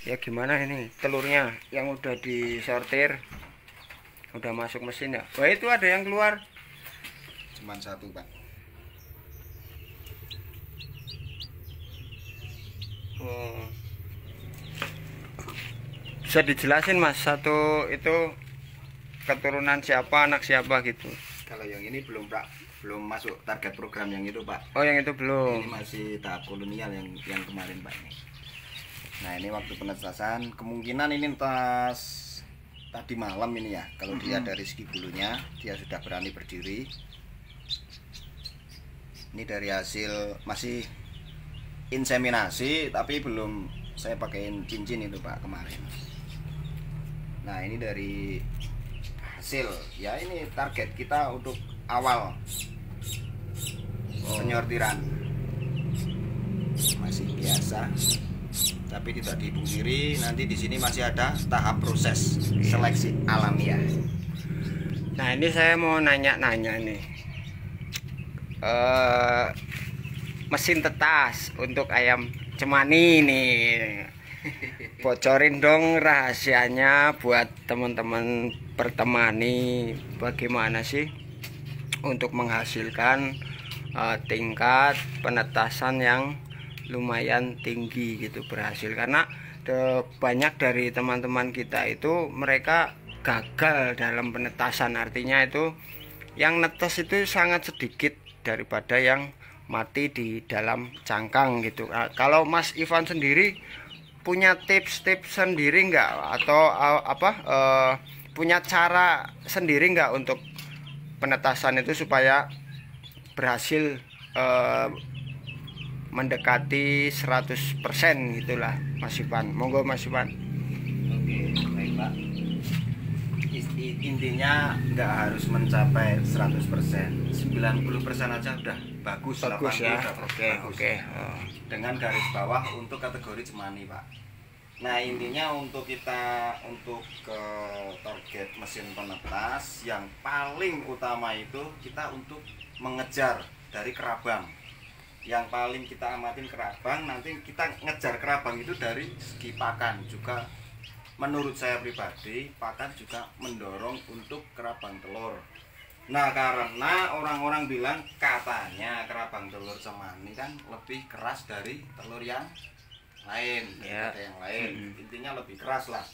Ya gimana ini telurnya yang udah disortir, udah masuk mesin ya. Wah itu ada yang keluar. Cuman satu Pak. Oh. Bisa dijelasin Mas, satu itu keturunan siapa, anak siapa gitu. Kalau yang ini belum Pak, belum masuk target program yang itu Pak. Oh yang itu belum. Ini masih tahap kolonial yang kemarin Pak ini. Nah ini waktu penetasan kemungkinan ini tas tadi malam ini ya. Kalau dia dari segi bulunya dia sudah berani berdiri. Ini dari hasil masih inseminasi tapi belum saya pakaiin cincin itu Pak kemarin. Nah ini dari hasil ya, ini target kita untuk awal penyortiran masih biasa, tapi tidak dipungkiri nanti di sini masih ada tahap proses seleksi alamiah. Nah ini saya mau nanya-nanya nih, mesin tetas untuk ayam cemani nih, bocorin dong rahasianya buat teman-teman pertemani, bagaimana sih untuk menghasilkan tingkat penetasan yang lumayan tinggi gitu berhasil. Karena banyak dari teman-teman kita itu mereka gagal dalam penetasan, artinya itu yang netes itu sangat sedikit daripada yang mati di dalam cangkang gitu. Kalau Mas Ivan sendiri punya tips-tips sendiri nggak, atau punya cara sendiri nggak untuk penetasan itu supaya berhasil mendekati 100% gitulah Mas Ivan? Monggo Mas Ivan. Oke, baik Pak. Intinya nggak harus mencapai 100%, 90% aja udah bagus, Bagus ya. Oke. Dengan garis bawah untuk kategori cemani Pak. Nah intinya untuk kita untuk ke target mesin penetas yang paling utama itu kita untuk mengejar dari kerabang. Yang paling kita amatin kerabang, nanti kita ngejar kerabang itu dari segi pakan juga. Menurut saya pribadi, pakan juga mendorong untuk kerabang telur. Nah karena orang-orang bilang katanya kerabang telur cemani kan lebih keras dari telur yang lain, ya. Ada yang lain, intinya lebih keras lah.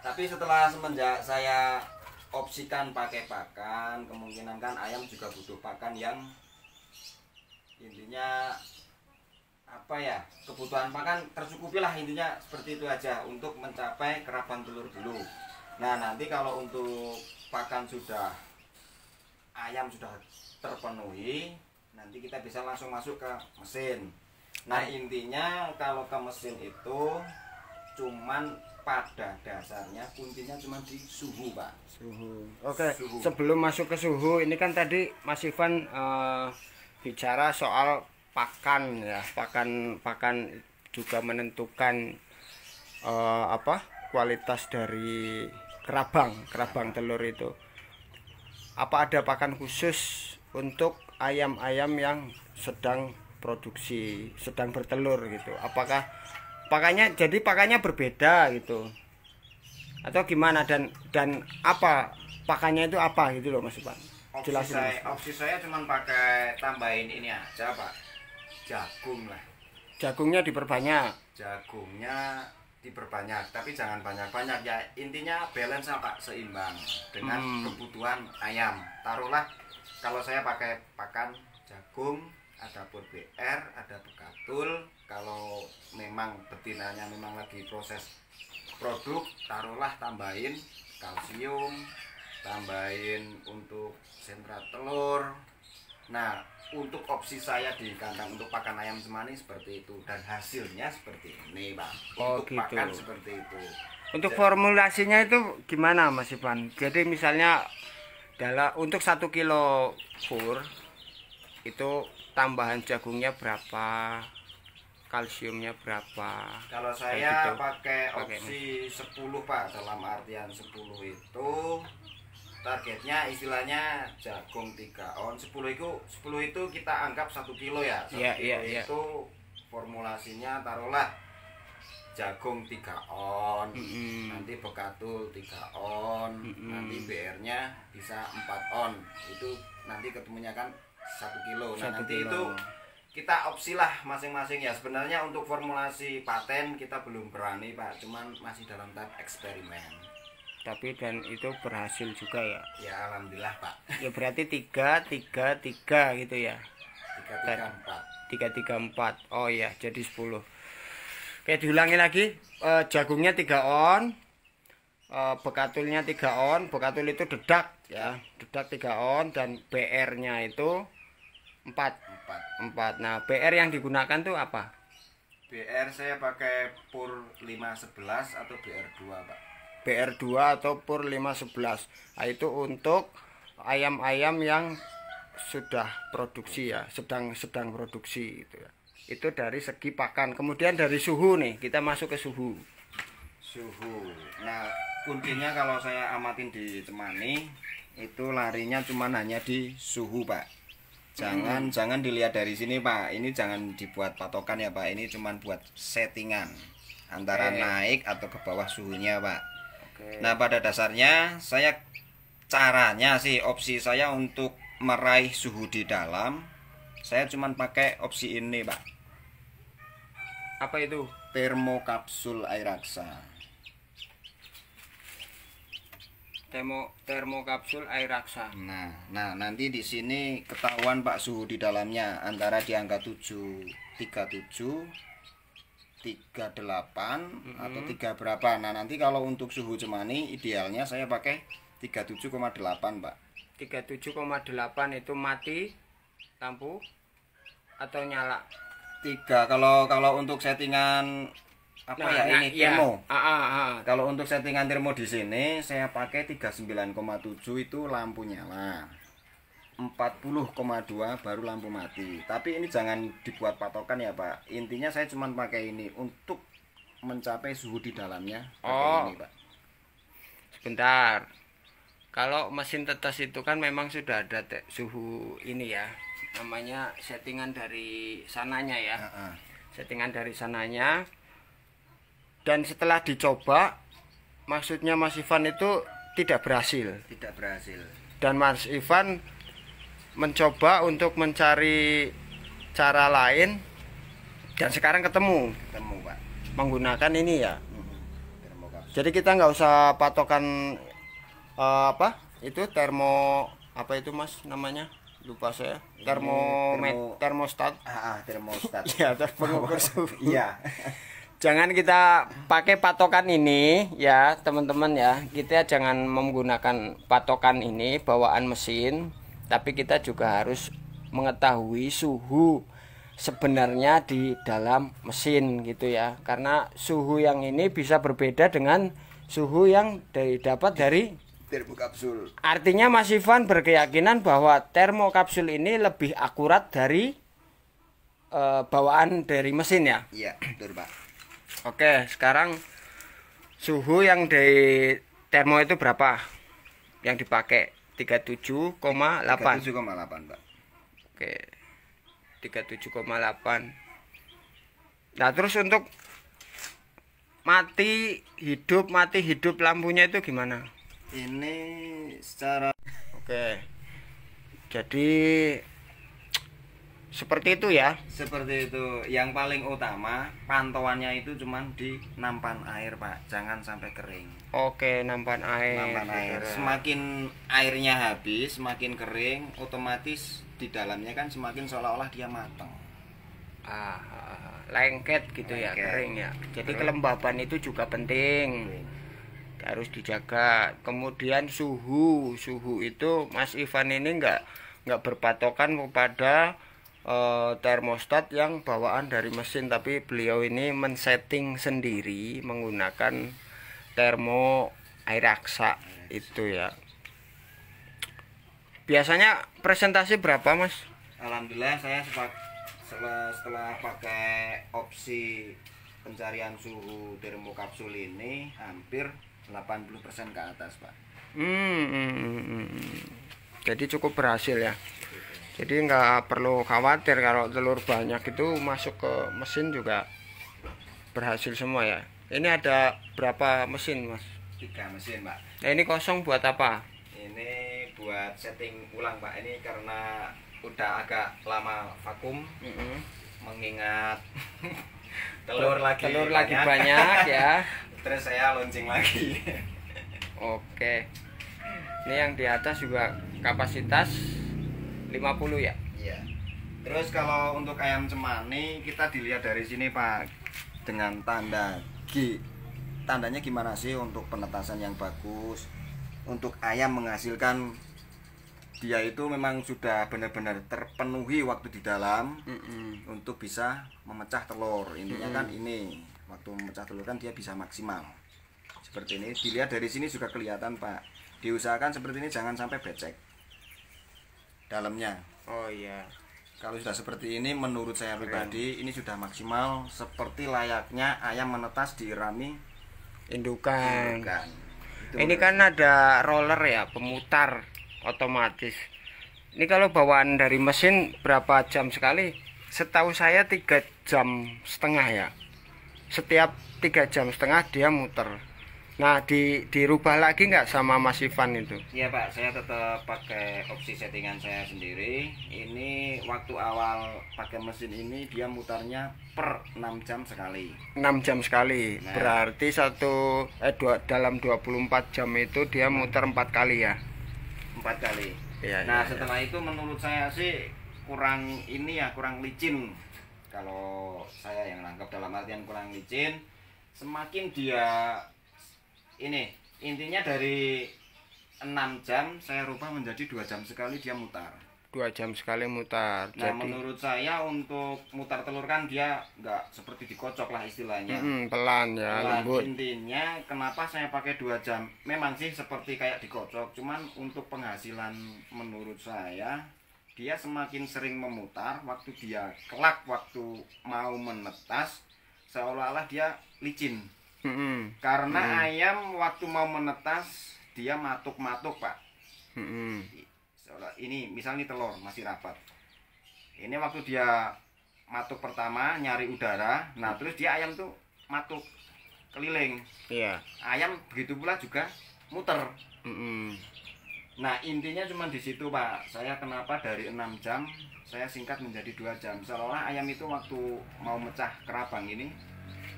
Tapi setelah semenjak saya opsikan pakai pakan, kemungkinan kan ayam juga butuh pakan yang intinya apa ya, kebutuhan pakan tercukupi lah, intinya seperti itu aja untuk mencapai kerabang telur dulu. Nah nanti kalau untuk pakan sudah, ayam sudah terpenuhi, nanti kita bisa langsung masuk ke mesin. Nah intinya kalau ke mesin itu cuman pada dasarnya kuncinya cuma di suhu Pak. Suhu. Oke. Sebelum masuk ke suhu, ini kan tadi Mas Ivan bicara soal pakan ya. Pakan juga menentukan kualitas dari kerabang telur itu. Apa ada pakan khusus untuk ayam-ayam yang sedang produksi, sedang bertelur gitu? Apakah pakannya berbeda gitu, atau gimana, dan apa pakannya itu apa gitu loh Mas Ivan? Opsi saya cuma pakai tambahin ini aja Pak, jagung lah. Jagungnya diperbanyak, tapi jangan banyak-banyak ya, intinya balance Pak, seimbang dengan kebutuhan ayam. Taruhlah kalau saya pakai pakan jagung, ada pur BR, ada bekatul. Kalau memang betinanya memang lagi proses produk, taruhlah tambahin kalsium, tambahin untuk sentra telur. Nah untuk opsi saya di kandang untuk pakan ayam cemani seperti itu, dan hasilnya seperti ini Pak. Untuk gitu. pakan seperti itu. Untuk formulasinya itu gimana Mas Ivan? Jadi misalnya untuk 1 kilo fur itu tambahan jagungnya berapa, kalsiumnya berapa? Kalau saya pakai opsi 10 Pak, dalam artian 10 itu targetnya istilahnya jagung 3 on, 10 itu kita anggap 1 kilo ya. 1 kilo itu formulasinya taruhlah jagung 3 on, nanti bekatul 3 on, nanti BR-nya bisa 4 on. Itu nanti ketemunya kan 1 kilo. Nah, nanti itu kita opsi lah masing-masing ya. Sebenarnya untuk formulasi paten kita belum berani Pak, cuman masih dalam tahap eksperimen. Tapi dan itu berhasil juga ya. Ya alhamdulillah Pak. Ya berarti 3 gitu ya. 3 3 4. 3 3 4. Oh ya, jadi 10. Oke, diulangi lagi. Jagungnya 3 on. Bekatulnya 3 on. Bekatul itu dedak ya. Dedak 3 on dan BR-nya itu 4. Nah, BR yang digunakan tuh apa? BR saya pakai Pur 511 atau BR2 Pak. BR2 atau Pur 511. Nah, itu untuk ayam-ayam yang sudah produksi ya, sedang produksi gitu ya. Itu dari segi pakan. Kemudian dari suhu nih, kita masuk ke suhu. Nah, kuncinya kalau saya amatin di Cemani itu larinya cuma hanya di suhu Pak. Jangan dilihat dari sini Pak. Ini jangan dibuat patokan ya Pak. Ini cuma buat settingan antara naik atau ke bawah suhunya Pak. Nah, pada dasarnya caranya sih, opsi saya untuk meraih suhu di dalam, saya cuma pakai opsi ini Pak. Apa itu? Termokapsul Airaksa. Termokapsul Airaksa. Nah, nanti di sini ketahuan Pak suhu di dalamnya antara di angka 37, 38 atau 3 berapa. Nah, nanti kalau untuk suhu Cemani idealnya saya pakai 37,8 Pak. 37,8 itu mati lampu atau nyala? 3 kalau untuk settingan ini termo. Kalau untuk settingan termo di sini saya pakai 39,7 itu lampu nyala. 40,2 baru lampu mati. Tapi ini jangan dibuat patokan ya Pak. Intinya saya cuma pakai ini untuk mencapai suhu di dalamnya. Ini Pak. Sebentar. Kalau mesin tetes itu kan memang sudah ada suhu ini ya. Namanya settingan dari sananya ya. Settingan dari sananya. Dan setelah dicoba, maksudnya Mas Ivan itu tidak berhasil. Dan Mas Ivan mencoba untuk mencari cara lain dan sekarang ketemu Pak, menggunakan ini ya. Jadi kita nggak usah patokan itu apa itu Mas namanya, lupa saya. Termostat. Termostat. Ya, pengukur suhu. Iya. Jangan kita pakai patokan ini ya teman-teman ya. Kita jangan menggunakan patokan ini bawaan mesin, tapi kita juga harus mengetahui suhu sebenarnya di dalam mesin gitu ya. Karena suhu yang ini bisa berbeda dengan suhu yang didapat dari termokapsul. Artinya Mas Ivan berkeyakinan bahwa termokapsul ini lebih akurat dari bawaan dari mesin ya. Iya, betul Pak. Oke, sekarang suhu yang dari termo itu berapa? Yang dipakai 37,8. 37,8 Pak. Oke. 37,8. Nah, terus untuk mati hidup lampunya itu gimana? Ini secara Oke. Jadi seperti itu ya. Seperti itu. Yang paling utama pantauannya itu cuman di nampan air Pak. Jangan sampai kering. Oke, nampan air. Semakin airnya habis, semakin kering, otomatis di dalamnya kan semakin seolah-olah dia matang. Lengket gitu ya, kering ya. Jadi kelembaban itu juga penting. Harus dijaga. Kemudian suhu itu Mas Ivan ini nggak berpatokan kepada termostat yang bawaan dari mesin, tapi beliau ini men-setting sendiri menggunakan termo Airaksa itu ya. Biasanya presentasi berapa Mas? Alhamdulillah saya setelah pakai opsi pencarian suhu termokapsul ini hampir 80% ke atas Pak. Jadi cukup berhasil ya. Jadi nggak perlu khawatir kalau telur banyak itu masuk ke mesin juga berhasil semua ya. Ini ada berapa mesin Mas? 3 mesin Pak. Nah ini kosong buat apa? Ini buat setting ulang Pak. Ini karena udah agak lama vakum, mengingat telur lagi banyak ya. Terus saya launching lagi. Oke. Ini yang di atas juga kapasitas 50 ya. Iya. Terus kalau untuk ayam cemani kita dilihat dari sini Pak, dengan tanda G. Tandanya gimana sih untuk penetasan yang bagus? Untuk ayam menghasilkan, dia itu memang sudah benar-benar terpenuhi waktu di dalam untuk bisa memecah telur. Intinya kan ini, waktu memecah telur kan dia bisa maksimal. Seperti ini, dilihat dari sini juga kelihatan Pak. Diusahakan seperti ini, jangan sampai becek dalamnya. Oh iya. Kalau sudah seperti ini, menurut saya pribadi ini sudah maksimal, seperti layaknya ayam menetas diirami Indukan. Itu Ini kan ada roller ya, pemutar otomatis. Ini kalau bawaan dari mesin berapa jam sekali? Setahu saya 3,5 jam ya. Setiap 3,5 jam dia muter. Nah dirubah lagi nggak sama Mas Ivan itu? Iya Pak, saya tetap pakai opsi settingan saya sendiri. Ini waktu awal pakai mesin ini dia mutarnya per 6 jam sekali. 6 jam sekali. Nah. Berarti dalam 24 jam itu dia muter 4 kali ya? 4 kali. Iya, Nah iya, setelah itu menurut saya sih kurang licin. Kalau saya yang nangkep dalam artian kurang licin, semakin dia ini intinya dari 6 jam saya rubah menjadi 2 jam sekali dia mutar. 2 jam sekali mutar. Nah menurut saya untuk mutar telur kan dia nggak seperti dikocok lah istilahnya. Pelan ya, Pelan. lembut. Intinya kenapa saya pakai 2 jam, memang sih seperti kayak dikocok, cuman untuk penghasilan menurut saya dia semakin sering memutar, waktu dia kelak waktu mau menetas seolah-olah dia licin. Karena ayam waktu mau menetas dia matuk-matuk Pak. Ini misalnya telur masih rapat, ini waktu dia matuk pertama nyari udara, nah terus dia ayam tuh matuk keliling. Iya. Ayam begitu pula juga muter. Nah intinya cuma di situ Pak, saya kenapa dari 6 jam saya singkat menjadi 2 jam, seolah ayam itu waktu mau mecah kerabang ini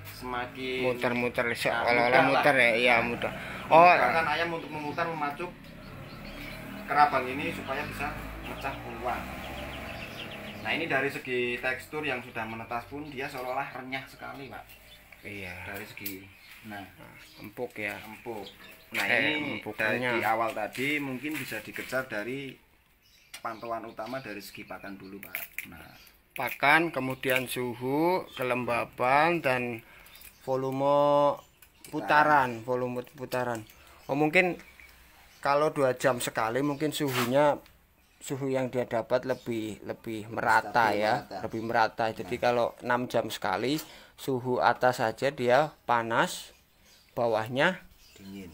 semakin Muter-muter Nah, seolah-olah muter ya. Iya, muter. Oh, Oh, kan ayam untuk memutar memacuk kerabang ini supaya bisa mecah peluang. Nah ini dari segi tekstur yang sudah menetas pun dia seolah-olah renyah sekali Pak. iya. Dari segi Empuk ya. empuk. Nah ini dari empuknya. di awal tadi mungkin bisa dikejar dari pantauan utama dari segi pakan dulu Pak. Nah Pakan, kemudian suhu, kelembaban, dan volume putaran. Oh mungkin kalau 2 jam sekali mungkin suhu yang dia dapat lebih merata ya, lebih merata. Jadi kalau 6 jam sekali suhu atas saja dia panas, bawahnya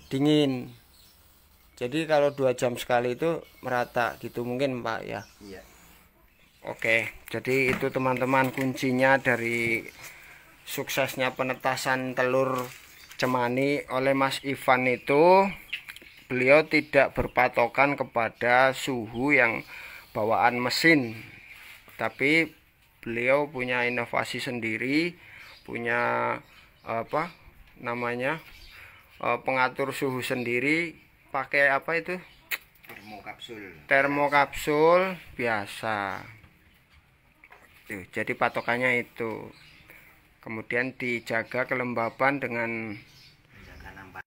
dingin. Jadi kalau 2 jam sekali itu merata gitu mungkin Pak ya. iya. Oke, jadi itu teman-teman kuncinya dari suksesnya penetasan telur cemani oleh Mas Ivan itu. Beliau tidak berpatokan kepada suhu yang bawaan mesin, tapi beliau punya inovasi sendiri, punya pengatur suhu sendiri, pakai apa itu? Termokapsul biasa. Tuh, jadi patokannya itu. Kemudian dijaga kelembaban dengan